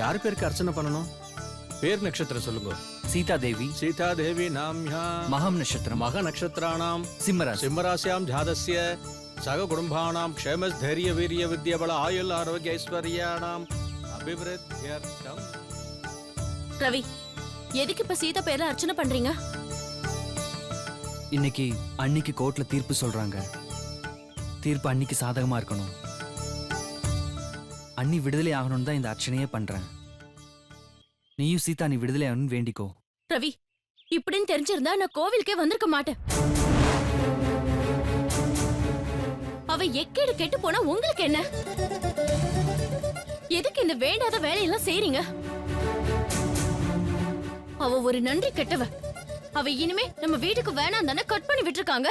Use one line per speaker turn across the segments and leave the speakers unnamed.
யார் பேருக்கு அர்ச்சனை பண்ணணும்? பேர் நட்சத்திரம் சொல்லுங்க.
சீதா தேவி.
சீதா தேவி நாம்யா
மகம் நட்சத்திரம்.
மக நட்சத்திராணாம்
சிம்மராசி.
சிம்மராசியாம் ஜாதஸ்ய சக குடும்பானாம் க்ஷேமஸ் தைரிய வீரிய வித்யபல ஆயுள் ஆரோக்கிய ஐஸ்வர்யாணாம் அபிவிருத்தியர்த்தம்.
ரவி, எதுக்கு இப்ப சீதா பேர்ல அர்ச்சனை பண்றீங்க?
இன்னைக்கு அன்னிக்கு கோர்ட்ல தீர்ப்பு சொல்றாங்க. தீர்ப்பு அன்னிக்கு சாதகமா இருக்கணும். அன்னி விடுதலை ஆகணும்னு தான் இந்த அர்ச்சனையே பண்றேன். நீயும் சீதா நீ விடுதலை ஆகணும்னு வேண்டிக்கோ.
ரவி, இப்படின்னு தெரிஞ்சிருந்தா நான் கோவிலுக்கே வந்திருக்க மாட்டேன். அவ எக்கேடு கெட்டு போனா உங்களுக்கு என்ன? எதுக்கு இந்த வேண்டாத வேலையெல்லாம் செய்றீங்க? அவ ஒரு நன்றி கெட்டவ. அவ இனிமே நம்ம வீட்டுக்கு வேணாம் தானே கட் பண்ணி விட்டுருக்காங்க.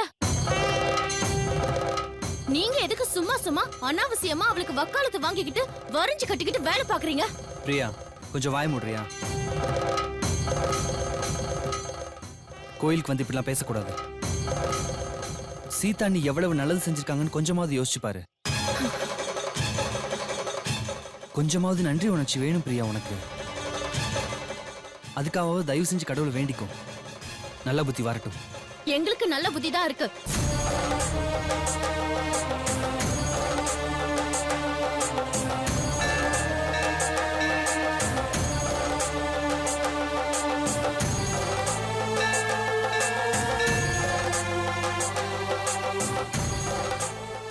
நீங்க எதுக்கு சும்மா சும்மா அனாவசியமா அவளுக்கு வக்காலத்து வாங்கிக்கிட்டு வரைஞ்சு கட்டிக்கிட்டு வேலை பாக்குறீங்க?
பிரியா, கொஞ்சம் வாய் மூடுறியா? கோயிலுக்கு வந்து இப்படிலாம் பேசக்கூடாது. சீதா நீ எவ்வளவு நல்லது செஞ்சிருக்காங்கன்னு கொஞ்சமாவது யோசிச்சு பாரு. கொஞ்சமாவது நன்றி உணர்ச்சி வேணும் பிரியா உனக்கு. அதுக்காக தயவு செஞ்சு கடவுளை வேண்டிக்கும். நல்ல புத்தி வரட்டும்.
எங்களுக்கு நல்ல புத்தி தான் இருக்கு.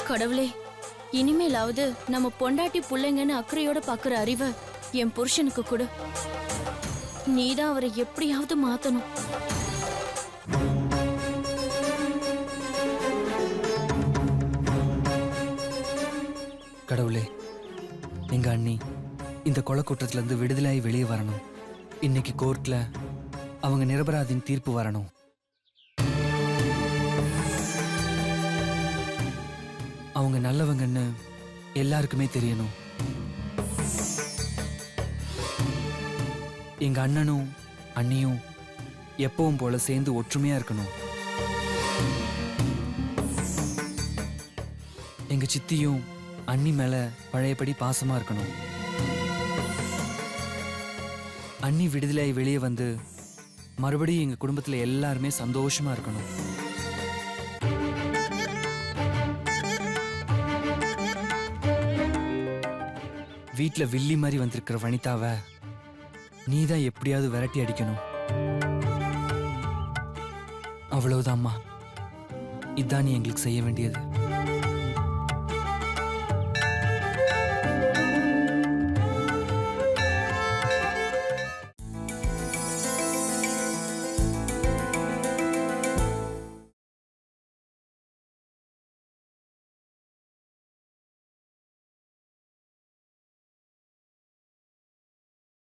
கடவுளே, இனிமேலாவது நம்ம பொண்டாட்டி புள்ளைங்கன்னு அக்கறையோட பாக்குற அறிவை என் புருஷனுக்கு கொடு. நீதான் அவரை எப்படியாவது மாத்தணும்.
கடவுளே, எங்க அண்ணி இந்த கொலை குற்றத்துல இருந்து விடுதலையாகி வெளியே வரணும். இன்னைக்கு கோர்ட்ல அவங்க நிரபராதின் தீர்ப்பு வரணும். அவங்க நல்லவங்கன்னு எல்லாருக்குமே தெரியணும். எங்க அண்ணனும் அண்ணியும் எப்பவும் போல சேர்ந்து ஒற்றுமையா இருக்கணும். எங்க சித்தியும் அண்ணி மேல பழையபடி பாசமா இருக்கணும். அண்ணி விடுதலையாகி வெளியே வந்து மறுபடியும் எங்க குடும்பத்துல எல்லாருமே சந்தோஷமா இருக்கணும். வீட்டுல வில்லி மாதிரி வந்திருக்கிற வனிதாவை நீதான் எப்படியாவது விரட்டி அடிக்கணும். அவ்வளவுதான்மா, இதான் நீ எங்களுக்கு செய்ய வேண்டியது.